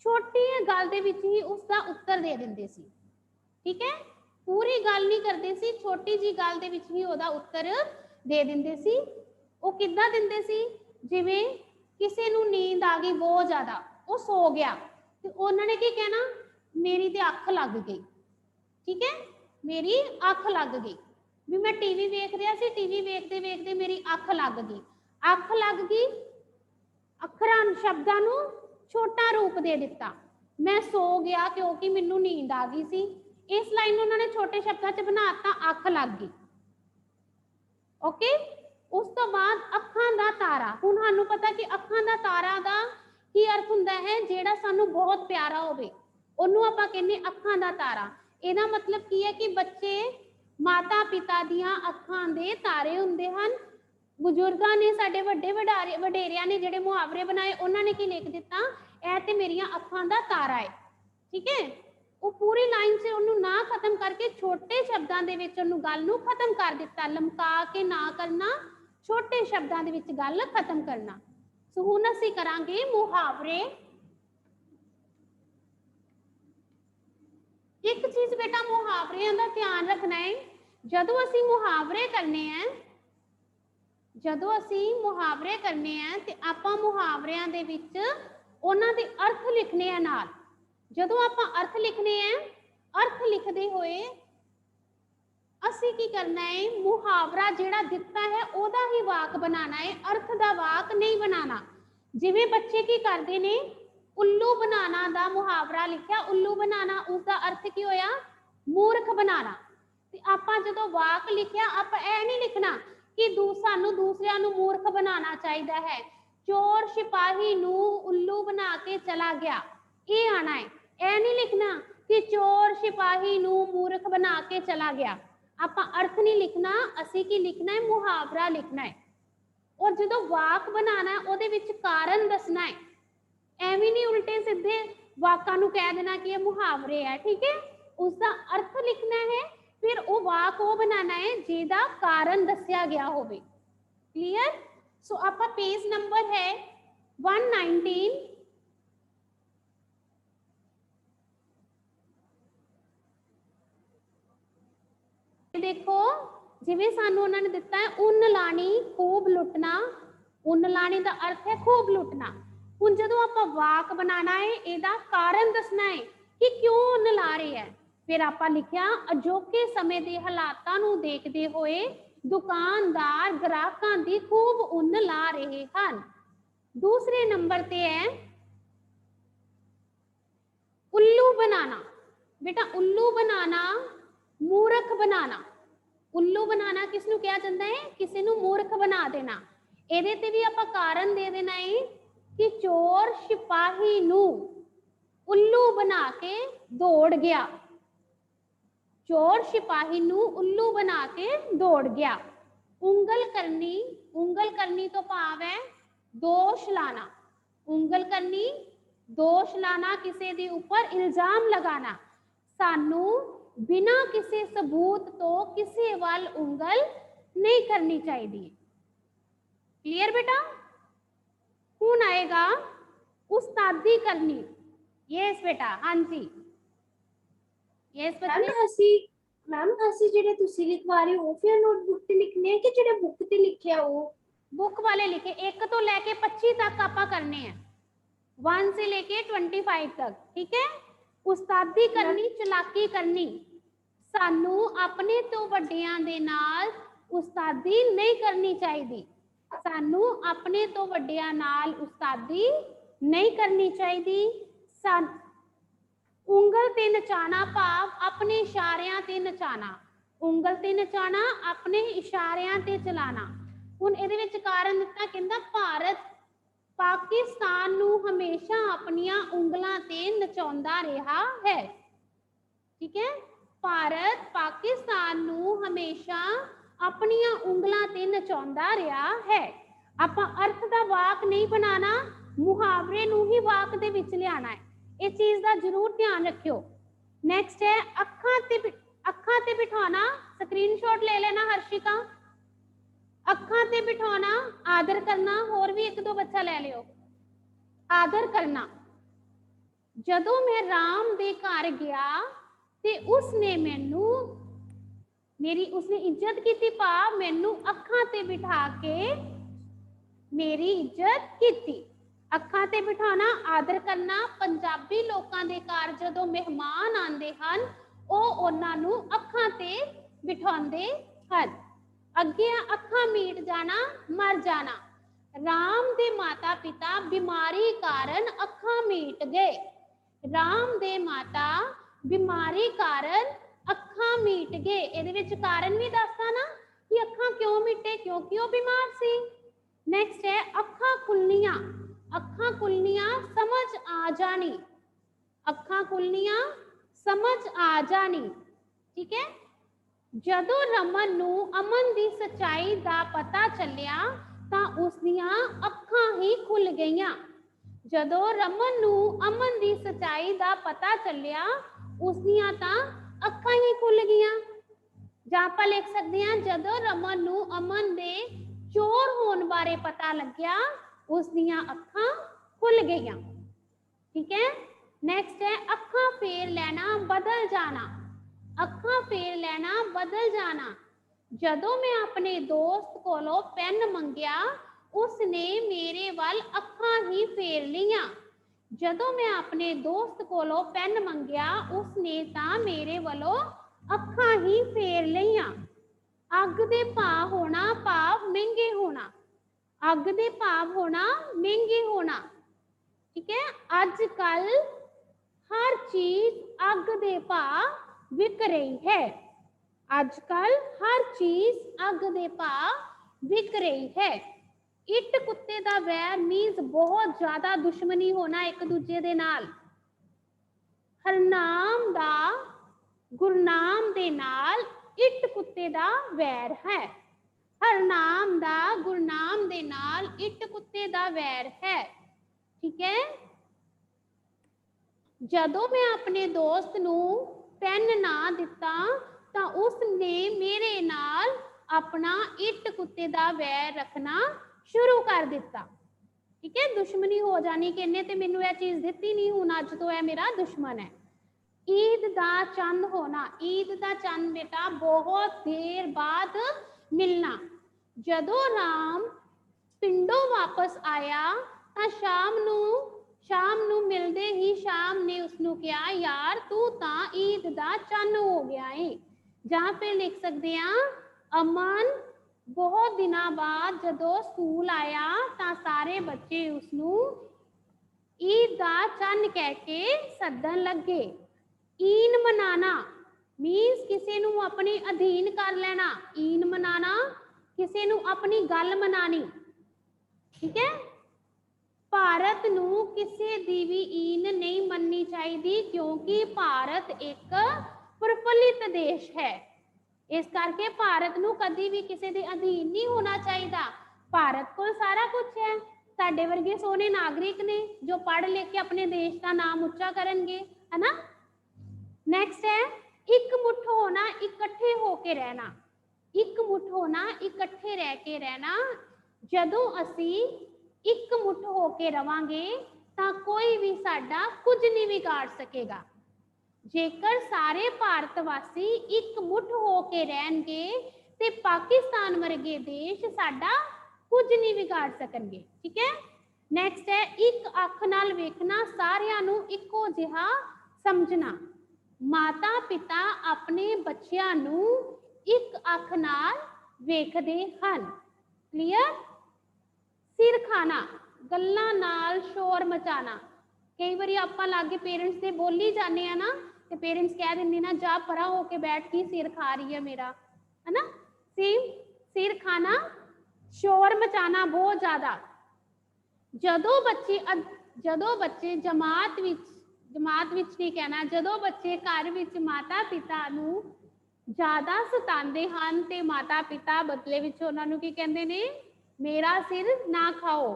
ਛੋਟੀ ਗੱਲ ਦੇ ਵਿੱਚ ਹੀ ਉਸ ਦਾ ਉੱਤਰ ਦੇ ਦਿੰਦੇ ਸੀ। ਠੀਕ ਹੈ, ਪੂਰੀ ਗੱਲ ਨਹੀਂ ਕਰਦੇ ਸੀ, ਛੋਟੀ ਜੀ ਗੱਲ ਦੇ ਵਿੱਚ ਹੀ ਉਹਦਾ ਉੱਤਰ ਦੇ ਦਿੰਦੇ ਸੀ। ਉਹ ਕਿੱਦਾਂ ਦਿੰਦੇ ਸੀ? ਜਿਵੇਂ ਕਿਸੇ ਨੂੰ ਨੀਂਦ ਆ ਗਈ ਬਹੁਤ ਜ਼ਿਆਦਾ, ਉਹ ਸੋ ਗਿਆ ਤੇ ਉਹਨਾਂ ਨੇ ਕੀ ਕਹਿਣਾ, ਮੇਰੀ ਤੇ ਅੱਖ ਲੱਗ ਗਈ। ਠੀਕ ਹੈ, ਮੇਰੀ ਅੱਖ ਲੱਗ ਗਈ। ਵੀ ਮੈਂ ਟੀਵੀ ਵੇਖ ਰਿਹਾ ਸੀ, ਟੀਵੀ ਵੇਖਦੇ ਵੇਖਦੇ ਮੇਰੀ ਅੱਖ ਲੱਗ ਗਈ। ਅੱਖ ਲੱਗ ਗਈ, ਅੱਖਰਾਂ ਸ਼ਬਦਾਂ ਨੂੰ ਛੋਟਾ ਰੂਪ ਦੇ ਦਿੱਤਾ। ਮੈਂ ਸੋ ਗਿਆ ਕਿਉਂਕਿ ਮੈਨੂੰ ਨੀਂਦ ਆ ਗਈ ਸੀ। ਇਸ ਲਾਈਨ ਨੂੰ ਉਹਨਾਂ ਨੇ ਛੋਟੇ ਸ਼ਬਦਾਂ 'ਚ ਬਣਾਤਾ, ਅੱਖ ਲੱਗ ਗਈ। ਓਕੇ, ਉਸ ਤੋਂ ਬਾਅਦ ਅੱਖਾਂ ਦਾ ਤਾਰਾ। ਹੁਣ ਸਾਨੂੰ ਪਤਾ ਕਿ ਅੱਖਾਂ ਦਾ ਤਾਰਾ ਦਾ ਕੀ ਅਰਥ ਹੁੰਦਾ ਹੈ, ਜਿਹੜਾ ਸਾਨੂੰ ਬਹੁਤ ਪਿਆਰਾ ਹੋਵੇ ਉਹਨੂੰ ਆਪਾਂ ਕਹਿੰਦੇ ਅੱਖਾਂ ਦਾ ਤਾਰਾ। ਇਹਦਾ ਮਤਲਬ ਕੀ ਹੈ ਕਿ ਬੱਚੇ ਮਾਤਾ ਪਿਤਾ ਦੀਆਂ ਅੱਖਾਂ ਦੇ ਤਾਰੇ ਹੁੰਦੇ ਹਨ। ਬਜ਼ੁਰਗਾਂ ਨੇ, ਸਾਡੇ ਵੱਡੇ ਵਡੇਰਿਆਂ ਨੇ ਜਿਹੜੇ ਮੁਹਾਵਰੇ ਬਣਾਏ, ਉਹਨਾਂ ਨੇ ਕੀ ਲਿਖ ਦਿੱਤਾ, ਇਹ ਤੇ ਮੇਰੀਆਂ ਅੱਖਾਂ ਦਾ ਤਾਰਾ ਹੈ। ਠੀਕ ਹੈ, ਉਹ ਪੂਰੀ ਲਾਈਨ 'ਚ ਉਹਨੂੰ ਨਾ ਖਤਮ ਕਰਕੇ ਛੋਟੇ ਸ਼ਬਦਾਂ ਦੇ ਵਿੱਚ ਉਹਨੂੰ ਗੱਲ ਨੂੰ ਖਤਮ ਕਰ ਦਿੱਤਾ। ਲਮਕਾ ਕੇ ਨਾ ਕਰਨਾ, ਛੋਟੇ ਸ਼ਬਦਾਂ ਦੇ ਵਿੱਚ ਗੱਲ ਖਤਮ ਕਰਨਾ। ਸੋ ਹੁਣ ਅਸੀਂ ਕਰਾਂਗੇ ਮੁਹਾਵਰੇ। एक चीज बेटा मुहावरियां का ध्यान रखना है, जदों असी मुहावरे करने हैं, ਜਦੋਂ ਅਸੀਂ ਮੁਹਾਵਰੇ ਕਰਨੇ ਆ ਤੇ ਆਪਾਂ ਮੁਹਾਵਰਿਆਂ ਦੇ ਵਿੱਚ ਉਹਨਾਂ ਦੇ ਅਰਥ ਲਿਖਣੇ ਆ ਨਾਲ। ਜਦੋਂ ਆਪਾਂ ਅਰਥ ਲਿਖਣੇ ਆ, ਅਰਥ ਲਿਖਦੇ ਹੋਏ ਅਸੀਂ ਕੀ ਕਰਨਾ ਹੈ, ਮੁਹਾਵਰਾ ਜਿਹੜਾ ਦਿੱਤਾ ਹੈ ਉਹਦਾ ਹੀ ਵਾਕ ਬਣਾਉਣਾ ਹੈ, ਅਰਥ ਦਾ ਵਾਕ ਨਹੀਂ ਬਣਾਉਣਾ। ਜਿਵੇਂ ਬੱਚੇ ਕੀ ਕਰਦੇ ਨੇ, ਉੱਲੂ ਬਣਾਉਣਾ ਦਾ ਮੁਹਾਵਰਾ ਲਿਖਿਆ, ਉੱਲੂ ਬਣਾਉਣਾ, ਉਸਦਾ ਅਰਥ ਕੀ ਹੋਇਆ, ਮੂਰਖ ਬਣਾਉਣਾ। ਤੇ ਆਪਾਂ ਜਦੋਂ ਵਾਕ ਲਿਖਿਆ ਆਪਾਂ ਇਹ ਨਹੀਂ ਲਿਖਣਾ कि सानू दूसरियां नू मूर्ख बनाना चाहिए है, चोर सिपाही नू उल्लू बना के चला गया, ये आना है। ऐ नहीं लिखना कि चोर सिपाही नू मूर्ख बना के चला गया। आपां अर्थ नहीं लिखना, असी की लिखना है, मुहावरा लिखना है। और जो वाक बनाना है उहदे विच कारण दसना है, एवें नहीं उल्टे सीधे वाकां नू कह देना कि ये मुहावरे है। ठीक है, उसका अर्थ लिखना है, फिर वो वाक वो बनाना है जिहदा कारण दस्या गया होवे। क्लियर? सो आपका पेज नंबर है 119। देखो जिवें सानू उन्होंने दिता है, उन लानी खूब लुटना, उन लानी का अर्थ है खूब लुटना। हुण जदों आपां वाक बनाना है, इहदा कारण दसना है कि क्यों उन ला रहे हैं। फिर आपा लिखिया, अजोके समय के हालातां नूं देखते हुए दुकानदार ग्राहकां दी खूब उन ला रहे हैं। दूसरे नंबर ते है उल्लू बनाना। बेटा उल्लू बनाना, मूर्ख बनाना। उल्लू बनाना किसनूं कहा जाता है, किसी नूं मूर्ख बना देना। इहदे ते भी आपां कारण दे देना है कि चोर सिपाही नूं उल्लू बना के दौड़ गया, चोर सिपाही नू उल्लू बना के दौड़ गया। उंगल करनी, उंगल करनी तो भाव है दोष लाना। उंगल करनी, दोष लाना, किसी के ऊपर इल्जाम लगाना। सानू बिना किसी सबूत तो किसी वाल उंगल नहीं करनी चाहिए। क्लियर बेटा? कौन आएगा, उस्तादी करनी। यस बेटा, हाँ जी, यस बच्चे। मैम ਅਸੀਂ ਜਿਹੜੇ ਤੁਸੀਂ ਲਿਖਵਾ ਰਹੇ ਹੋ ਫਿਰ ਨੋਟਬੁੱਕ ਤੇ ਲਿਖਨੇ ਆ ਕਿ ਜਿਹੜੇ ਬੁੱਕ ਤੇ ਲਿਖਿਆ ਉਹ बुक वाले लिखे 1 तो लेके 25 तक आपा करने हैं, 1 से लेके 25 तक। ठीक है, उस्तादी करनी, चलाकी करनी। सानू अपने तो वड्डियां दे नाल उस्तादी नहीं करनी चाहिए, सानू अपने तो वड्डियां नाल उस्तादी नहीं करनी चाहिए। उंगल ते नचाना भाव अपने इशारियां ते नचाना। उंगल ते नचाना, अपने इशारियां ते चलाना। हुण इहदे विच कारण दित्ता, कहंदा भारत पाकिस्तान नू हमेशा अपनियां उंगलां ते नचाउंदा रहा है। ठीक है, भारत पाकिस्तान नू हमेशा अपनियां उंगलां ते नचाउंदा रहा है। आपां अर्थ दा वाक नहीं बनाना, मुहावरे नू ही वाक दे विच लियाना है। इस चीज का जरूर ध्यान रखियो। नेक्स्ट है अखां ते बिठाना। स्क्रीनशॉट ले लेना हर्षिका। अखां ते बिठाना, आदर करना। और भी 1-2 बच्चा ले लियो। आदर करना, जदों मैं राम दे घर गया ते उसने मैनू मेरी उसने इज्जत की थी, भाव मैनू अखां ते बिठा के मेरी इज्जत की। अखां ते बिठाना, आदर करना। पंजाबी लोकां दे घर जदों मेहमान आंदे हन, ओह उन्हां नू अखां ते बिठाउंदे हन। अगे अखां मीट जाना, मर जाना। राम दे माता पिता बीमारी कारण अखां मीट गए। राम दे माता बीमारी कारण अखां मीट गए। इहदे विच कारण भी दसदा ना कि अखां क्यों मीटे, क्योंकि वह बीमार सी। नेक्स्ट है अखां खुलनियां। अखां खुलनियां, समझ आ जानी। अखां खुलनियां, समझ आ जानी। ठीक है, जदों रमन नू अमन दी सच्चाई दा पता चलिया तां उसदियां अखां ही खुल गईयां। जदों रमन नू अमन दी सच्चाई दा पता चलिया उसदियां तां अखां ही खुल गईयां। जां आपां लिख सकदे हां, जदों रमन नू अमन दे चोर होने बारे पता लग्या उसदियां अखां खुल गईयां। ठीक है, नेक्स्ट है अखां फेर लेना बदल जाना। अखां फेर लेना बदल जाना। जदों मैं अपने दोस्त कोलों पेन मंगिया उसने मेरे वल अखां ही फेर लिया। जदों मैं अपने दोस्त कोलों पेन मंगिया उसने तां मेरे वलों अखां ही फेर लिया। अग दे भाव होना भाव महंगे होना। अग दे भाव होना महंगे होना। ठीक है, अजकल हर चीज अग दे भाव विक रही है। अजकल हर चीज अग दे भाव विक रही है। इट कुत्ते दा वैर मीन्स बहुत ज्यादा दुश्मनी होना एक दूजे दे नाल। हरनाम दा गुरनाम दे नाल इट कुत्ते दा वैर है। हरनाम दा गुरनाम दे नाल इट कुत्ते दा वैर है। ठीक है, जदों मैं अपने दोस्त नू पेन ना दिता तां उसने मेरे नाल अपना इट कुत्ते दा वैर रखना शुरू कर दिता। ठीक है, दुश्मनी हो जानी कि इन्ने ते मैनू यह चीज दिती नहीं, हुण अज तो यह मेरा दुश्मन है। ईद दा चंद होना। ईद दा चंद बेटा बहुत देर बाद मिलना। जदों राम पिंडों वापस आया तां शाम नू मिलदे ही शाम ने उसनू कहा यार तू तां ईद दा चंद हो गया है। जां फिर लिख सकते हैं अमन बहुत दिनों बाद जदों स्कूल आया तां सारे बच्चे उसनू ईद दा चंद कह के सदन लगे। ईन मनाना मीन्स किसी नू अपने अधीन कर लेना। ईन मनाना किसी नू अपनी गल मनानी। ठीक है, भारत नू किसी दी भी ईन नहीं मननी चाहिए क्योंकि भारत एक प्रफुल्लित देश है। इस करके भारत नू कभी भी किसी दे अधीन नहीं होना चाहिए। भारत को सारा कुछ है। साडे वर्गे सोहने नागरिक ने जो पढ़ लिख के अपने देश का नाम उच्चा करेंगे, है ना। नेक्स्ट है एक मुठ होना इकट्ठे होके रहना। एक मुठ होना इकट्ठे रह के रहना। जदों असी एक मुठ होके रवांगे तां कोई भी साडा कुछ नहीं बिगाड़ सकेगा। जेकर सारे भारतवासी एक मुठ होके रहणगे ते पाकिस्तान वर्गे देश साडा कुछ नहीं बिगाड़ सकणगे। ठीक है, नेक्स्ट है एक अख नाल वेखना सारियां नू इक्को जिहा समझना। माता पिता अपने बच्चियां नू एक अख नाल वेखदे हन। क्लियर। सिर खाना गल्लां नाल शोर मचाना। कई बारी आपां लागे पेरेंट्स दे बोली जाने हैं ना ते पेरेंट्स कह देंगे ना जा परा होके बैठ के सिर खा रही है मेरा, है ना। सेम सिर खाना शोर मचाना बहुत ज्यादा। जदों बच्चे जमात विच नहीं कहना, जदों बच्चे घर विच माता पिता नू ज्यादा सतांदे हन ते माता पिता बदले विच उन्हां नू की कहंदे ने मेरा सिर ना खाओ।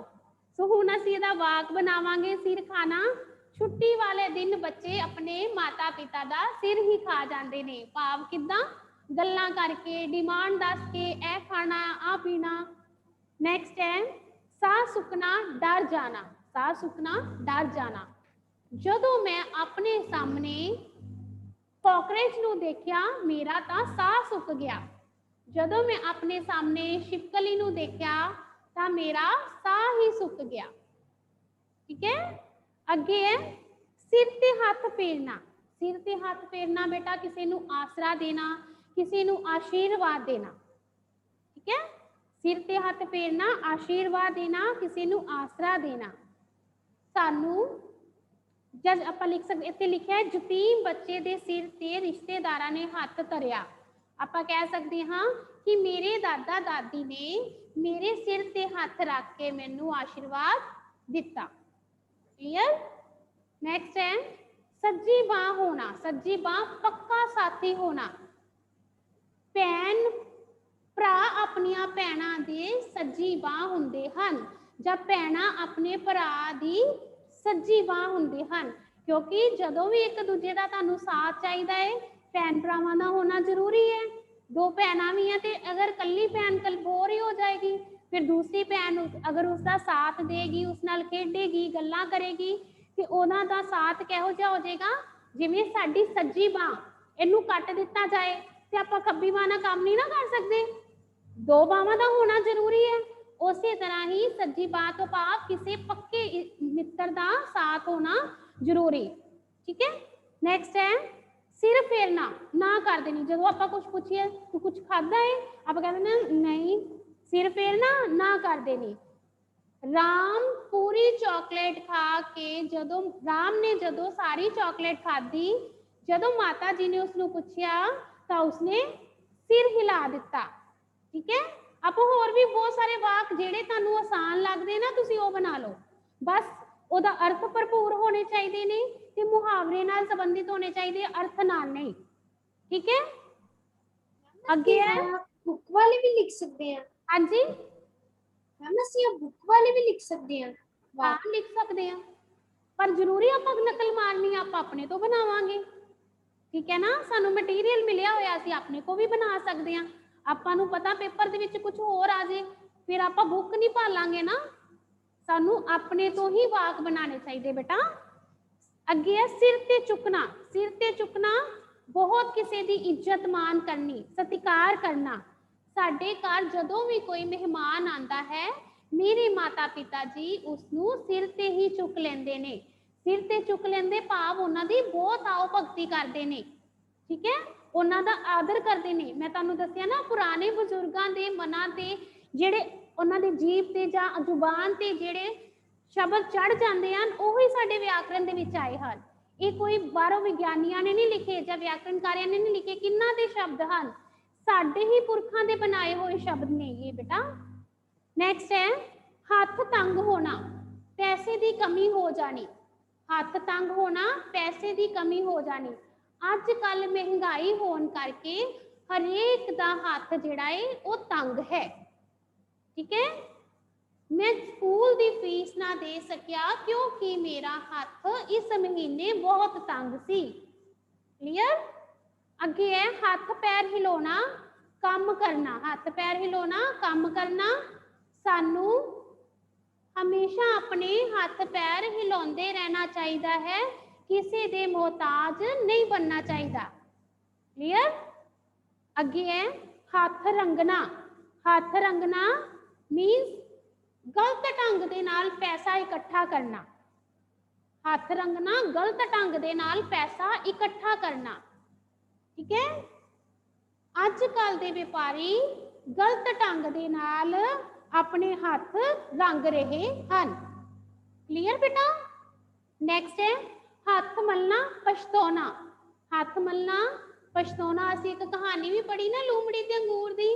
सो हुण असीं इहदा वाक बनावांगे सिर खाना। छुट्टी वाले दिन बच्चे अपने माता पिता दा सिर ही खा जाते हैं। भाव किदां गल्लां करके डिमांड दस के ए खाना आ पीना। नेक्स्ट है साह सुकना डर जाना। साह सुकना डर जाना। जदों मैं अपने सामने कॉकरेच नू देखिया मेरा तां साह सुक गया। जदों मैं अपने सामने छिपकली नू देखिया तां मेरा साह ही सुक गया। ठीक है, अगे है सिर ते हाथ फेरना। सिर ते हाथ फेरना बेटा किसी नू आसरा देना, किसी नू आशीर्वाद देना। ठीक है, सिर ते हाथ फेरना आशीर्वाद देना, किसी नू आसरा देना। सानू जब आप लिख सकते इत्थे लिखा है यतीम बच्चे दे सिर ते रिश्तेदारां ने हाथ धरिया। आप कह सकते हाँ कि मेरे दादा दादी ने मेरे सिर ते हाथ रख के मैनू आशीर्वाद दिता। क्लियर। नेक्स्ट है सज्जी बाह होना। सज्जी बाह पक्का साथी होना। भैन भरा अपनियां भैणां दे सज्जी बाह हुंदे हन जां भैणां अपने भरा दी सज्जी बाह हुंदे हन। क्योंकि जदों भी एक दूजे का तुहानू साथ चाहिए है भैन भरावां दा होना जरूरी है। दो भैणां भी हैं ते अगर कल्ली भैन कल बोर ही हो जाएगी, फिर दूसरी भैन अगर उसका साथ देगी, उस नाल खेडेगी, गल्लां करेगी ਤੇ ਉਹਨਾਂ ਦਾ ਸਾਥ ਕਿਹੋ ਜਿਹਾ ਹੋ ਜਾਏਗਾ, ਜਿਵੇਂ ਸਾਡੀ ਸੱਜੀ ਬਾਹ ਇਹਨੂੰ ਕੱਟ ਦਿੱਤਾ ਜਾਏ ਤੇ ਆਪਾਂ ਖੱਬੀ ਬਾਹ ਨਾਲ ਕੰਮ ਨਹੀਂ ਨਾ ਕਰ ਸਕਦੇ, ਦੋ ਬਾਹਾਂ ਦਾ ਹੋਣਾ ਜ਼ਰੂਰੀ ਹੈ। ਉਸੇ ਤਰ੍ਹਾਂ ਹੀ ਸੱਜੀ ਬਾਹ ਤੋਂ ਭਾਵ ਕਿਸੇ ਪੱਕੇ ਮਿੱਤਰ ਦਾ ਸਾਥ ਹੋਣਾ ਜ਼ਰੂਰੀ। ਠੀਕ ਹੈ। ਨੈਕਸਟ ਹੈ ਸਿਰ ਫੇਰਨਾ, ਨਾ ਕਰ ਦੇਣੀ। ਜਦੋਂ ਆਪਾਂ ਕੁਝ ਪੁੱਛੀਏ ਤੂੰ ਕੁਝ ਖਾਦਾ ਹੈ, ਆਪਾਂ ਕਹਿੰਦੇ ਨਾ ਨਹੀਂ, ਸਿਰ ਫੇਰਨਾ, ਨਾ ਕਰ ਦੇਣੀ। ਰਾਮ ਪੂਰੀ ਚਾਕਲੇਟ ਖਾ ਕੇ ਰਾਮ ਨੇ ਜਦੋਂ ਸਾਰੀ ਚਾਕਲੇਟ ਖਾਧੀ, ਜਦੋਂ ਮਾਤਾ ਜੀ ਨੇ ਉਸਨੂੰ ਪੁੱਛਿਆ ਤਾਂ ਉਸਨੇ ਸਿਰ ਹਿਲਾ ਦਿੱਤਾ। ਠੀਕ ਹੈ। ਆਪਾਂ ਹੋਰ ਵੀ ਬਹੁਤ ਸਾਰੇ ਵਾਕ ਜਿਹੜੇ ਤੁਹਾਨੂੰ ਆਸਾਨ ਲੱਗਦੇ ਨਾ ਤੁਸੀਂ ਉਹ ਬਣਾ ਲਓ, ਬਸ ਉਹਦਾ ਅਰਥ ਭਰਪੂਰ ਹੋਣੇ ਚਾਹੀਦੇ ਨੇ ਤੇ ਮੁਹਾਵਰੇ ਨਾਲ ਸੰਬੰਧਿਤ ਹੋਣੇ ਚਾਹੀਦੇ, ਅਰਥ ਨਾਲ ਨਹੀਂ। ਠੀਕ ਹੈ। ਅੱਗੇ ਹੈ ਬੁੱਕ ਵਾਲੇ ਵੀ ਲਿਖ ਸਕਦੇ ਹਾਂ। ਹਾਂਜੀ ਮੈਮ ਅਸੀਂ ਬੁੱਕ ਵਾਲੇ ਵੀ ਲਿਖ ਸਕਦੇ ਹਾਂ। ਹਾਂ ਲਿਖ ਸਕਦੇ ਹਾਂ, ਪਰ ਜ਼ਰੂਰੀ ਆਪਾਂ ਨਕਲ ਮਾਰਨੀ ਆ, ਆਪਾਂ ਆਪਣੇ ਤੋਂ ਬਣਾਵਾਂਗੇ। ਠੀਕ ਹੈ ਨਾ, ਸਾਨੂੰ ਮਟੀਰੀਅਲ ਮਿਲਿਆ ਹੋਇਆ, ਅਸੀਂ ਆਪਣੇ ਕੋ ਵੀ ਬਣਾ ਸਕਦੇ ਹਾਂ। ਆਪਾਂ ਨੂੰ ਪਤਾ ਪੇਪਰ ਦੇ ਵਿੱਚ ਕੁਝ ਹੋਰ ਆ ਜੇ ਫਿਰ ਆਪਾਂ ਬੁੱਕ ਨਹੀਂ ਭਾਲਾਂਗੇ ਨਾ, ਸਾਨੂੰ ਆਪਣੇ ਤੋਂ ਹੀ ਵਾਕ ਬਣਾਉਣੇ ਚਾਹੀਦੇ ਬੇਟਾ। ਅੱਗੇ ਹੈ ਸਿਰ ਤੇ ਚੁੱਕਣਾ। ਸਿਰ ਤੇ ਚੁੱਕਣਾ ਬਹੁਤ ਕਿਸੇ ਦੀ ਇੱਜ਼ਤ ਮਾਨ ਕਰਨੀ, ਸਤਿਕਾਰ ਕਰਨਾ। ਸਾਡੇ ਘਰ ਜਦੋਂ ਵੀ ਕੋਈ ਮਹਿਮਾਨ ਆਂਦਾ ਹੈ, ਮੇਰੇ ਮਾਤਾ ਪਿਤਾ ਜੀ ਉਸਨੂੰ ਸਿਰ ਤੇ ਹੀ ਚੁੱਕ ਲੈਂਦੇ ਨੇ। ਸਿਰ ਤੇ ਚੁੱਕ ਲੈਂਦੇ ਭਾਵ ਉਹਨਾਂ ਦੀ ਬਹੁਤ ਆਓ ਭਗਤੀ ਕਰਦੇ ਨੇ। ਠੀਕ ਹੈ, ਉਹਨਾਂ ਦਾ ਆਦਰ ਕਰਦੇ ਨੇ। ਮੈਂ ਤੁਹਾਨੂੰ ਦੱਸਿਆ ਨਾ ਪੁਰਾਣੇ ਬਜ਼ੁਰਗਾਂ ਦੇ ਮਨਾਂ ਤੇ ਜਿਹੜੇ ਉਹਨਾਂ ਦੀ ਜੀਭ ਤੇ ਜਾਂ ਜ਼ੁਬਾਨ ਤੇ ਜਿਹੜੇ ਸ਼ਬਦ ਚੜ ਜਾਂਦੇ ਹਨ, ਉਹੀ ਸਾਡੇ ਵਿਆਕਰਣ ਦੇ ਵਿੱਚ ਆਏ ਹਨ। ਇਹ ਕੋਈ ਬਾਹਰੋਂ ਵਿਗਿਆਨੀਆਂ ਨੇ ਨਹੀਂ ਲਿਖੇ ਜਾਂ ਵਿਆਕਰਣਕਾਰੀਆਂ ਨੇ ਨਹੀਂ ਲਿਖੇ, ਕਿੰਨਾ ਦੇ ਸ਼ਬਦ ਹਨ, ਸਾਡੇ ਹੀ ਪੁਰਖਾਂ ਦੇ ਬਣਾਏ ਹੋਏ ਸ਼ਬਦ ਨੇ ਇਹ ਬੇਟਾ। ਨੈਕਸਟ ਹੈ ਹੱਥ ਤੰਗ ਹੋਣਾ, ਪੈਸੇ ਦੀ ਕਮੀ ਹੋ ਜਾਣੀ। ਹੱਥ ਤੰਗ ਹੋਣਾ, ਪੈਸੇ ਦੀ ਕਮੀ ਹੋ ਜਾਣੀ। ਅੱਜ ਕੱਲ ਮਹਿੰਗਾਈ ਹੋਣ ਕਰਕੇ ਹਰੇਕ ਦਾ ਹੱਥ ਜਿਹੜਾ ਹੈ ਉਹ ਤੰਗ ਹੈ। ਠੀਕ ਹੈ, ਮੈਂ ਸਕੂਲ ਦੀ ਫੀਸ ਨਾ ਦੇ ਸਕਿਆ ਕਿਉਂਕਿ ਮੇਰਾ ਹੱਥ ਇਸ ਮਹੀਨੇ ਬਹੁਤ ਤੰਗ ਸੀ। ਕਲੀਅਰ। ਅੱਗੇ ਹੈ ਹੱਥ ਪੈਰ ਹਿਲਾਉਣਾ, ਕੰਮ ਕਰਨਾ। ਹੱਥ ਪੈਰ ਹਿਲਾਉਣਾ, ਕੰਮ ਕਰਨਾ। ਸਾਨੂੰ ਹਮੇਸ਼ਾ ਆਪਣੇ ਹੱਥ ਪੈਰ ਹਿਲਾਉਂਦੇ ਰਹਿਣਾ ਚਾਹੀਦਾ ਹੈ, ਕਿਸੇ ਦੇ ਮੁਹਤਾਜ ਨਹੀਂ ਬਣਨਾ ਚਾਹੀਦਾ। ਕਲੀਅਰ। ਅੱਗੇ ਹੈ ਹੱਥ ਰੰਗਣਾ। ਹੱਥ ਰੰਗਣਾ ਮੀਨਸ ਗਲਤ ਢੰਗ ਦੇ ਨਾਲ ਪੈਸਾ ਇਕੱਠਾ ਕਰਨਾ। ਹੱਥ ਰੰਗਣਾ ਗਲਤ ਢੰਗ ਦੇ ਨਾਲ ਪੈਸਾ ਇਕੱਠਾ ਕਰਨਾ। ਠੀਕ ਹੈ। ਅੱਜ ਕੱਲ ਦੇ ਵਪਾਰੀ ਗਲਤ ਢੰਗ ਦੇ ਨਾਲ ਆਪਣੇ ਹੱਥ ਰੰਗ ਰਹੇ ਹਨ। ਕਲੀਅਰ ਬੇਟਾ। ਨੈਕਸਟ ਹੈ ਹੱਥ ਮਲਣਾ, ਪਛਤਾਉਣਾ। ਹੱਥ ਮਲਣਾ, ਪਛਤਾਉਣਾ। ਅਸੀਂ ਇੱਕ ਕਹਾਣੀ ਵੀ ਪੜ੍ਹੀ ਨਾ ਲੂੰਬੜੀ ਤੇ ਅੰਗੂਰ ਦੀ।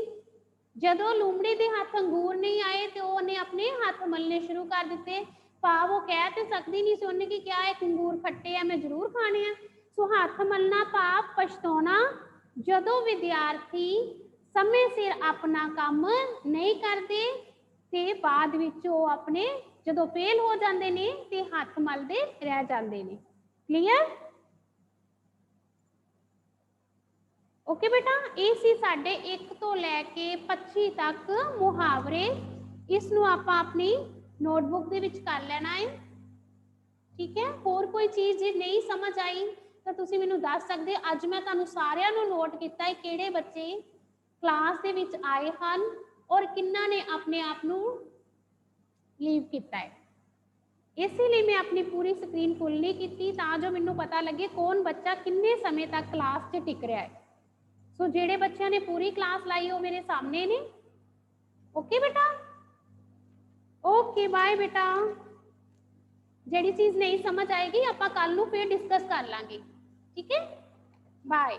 ਜਦੋਂ ਲੂੰਬੜੀ ਦੇ ਹੱਥ ਅੰਗੂਰ ਨਹੀਂ ਆਏ ਤੇ ਉਹਨੇ ਆਪਣੇ ਹੱਥ ਮਲਣੇ ਸ਼ੁਰੂ ਕਰ ਦਿੱਤੇ। ਭਾਵ ਉਹ ਕਹਿ ਤੇ ਸਕਦੀ ਨਹੀਂ ਸੀ, ਉਹਨੇ ਕੀ ਕਿਹਾ, ਇੱਕ ਅੰਗੂਰ ਖੱਟੇ ਆ, ਮੈਂ ਜ਼ਰੂਰ ਖਾਣੇ ਆ। ਸੋ ਹੱਥ ਮਲਣਾ ਭਾਵ ਪਛਤਾਉਣਾ। ਜਦੋਂ ਵਿਦਿਆਰਥੀ ਸਮੇਂ ਸਿਰ ਆਪਣਾ ਕੰਮ ਨਹੀਂ ਕਰਦੇ ਤੇ ਬਾਅਦ ਵਿੱਚ ਉਹ ਆਪਣੇ ਜਦੋਂ ਫੇਲ ਹੋ ਜਾਂਦੇ ਨੇ ਤੇ ਹੱਥ ਮਲਦੇ ਰਹਿ ਜਾਂਦੇ ਨੇ। ਕਲੀਅਰ। ਓਕੇ ਬੇਟਾ, ਇਹ ਸੀ ਸਾਡੇ 1 ਤੋਂ ਲੈ ਕੇ 25 ਤੱਕ ਮੁਹਾਵਰੇ। ਇਸ ਨੂੰ ਆਪਾਂ ਆਪਣੀ ਨੋਟਬੁੱਕ ਦੇ ਵਿੱਚ ਕਰ ਲੈਣਾ ਹੈ। ਠੀਕ ਹੈ। ਹੋਰ ਕੋਈ ਚੀਜ਼ ਜੇ ਨਹੀਂ ਸਮਝ ਆਈ ਤਾਂ ਤੁਸੀਂ ਮੈਨੂੰ ਦੱਸ ਸਕਦੇ। ਅੱਜ ਮੈਂ ਤੁਹਾਨੂੰ ਸਾਰਿਆਂ ਨੂੰ ਨੋਟ ਕੀਤਾ ਹੈ ਕਿਹੜੇ ਬੱਚੇ ਕਲਾਸ ਦੇ ਵਿੱਚ ਆਏ ਹਨ ਔਰ ਕਿੰਨਾ ਨੇ ਆਪਣੇ ਆਪ ਨੂੰ ਲੀਵ ਕੀਤਾ ਹੈ। ਇਸੇ ਲਈ ਮੈਂ ਆਪਣੀ ਪੂਰੀ ਸਕਰੀਨ ਫੁੱਲ ਨਹੀਂ ਕੀਤੀ ਤਾਂ ਜੋ ਮੈਨੂੰ ਪਤਾ ਲੱਗੇ ਕੌਣ ਬੱਚਾ ਕਿੰਨੇ ਸਮੇਂ ਤੱਕ ਕਲਾਸ 'ਚ ਟਿਕ ਰਿਹਾ ਹੈ। ਸੋ ਜਿਹੜੇ ਬੱਚਿਆਂ ਨੇ ਪੂਰੀ ਕਲਾਸ ਲਾਈ ਉਹ ਮੇਰੇ ਸਾਹਮਣੇ ਨੇ। ਓਕੇ ਬੇਟਾ। ਓਕੇ ਬਾਏ ਬੇਟਾ। ਜਿਹੜੀ ਚੀਜ਼ ਨਹੀਂ ਸਮਝ ਆਏਗੀ ਆਪਾਂ ਕੱਲ ਨੂੰ ਫਿਰ ਡਿਸਕਸ ਕਰ ਲਾਂਗੇ। ਠੀਕ ਹੈ, ਬਾਏ।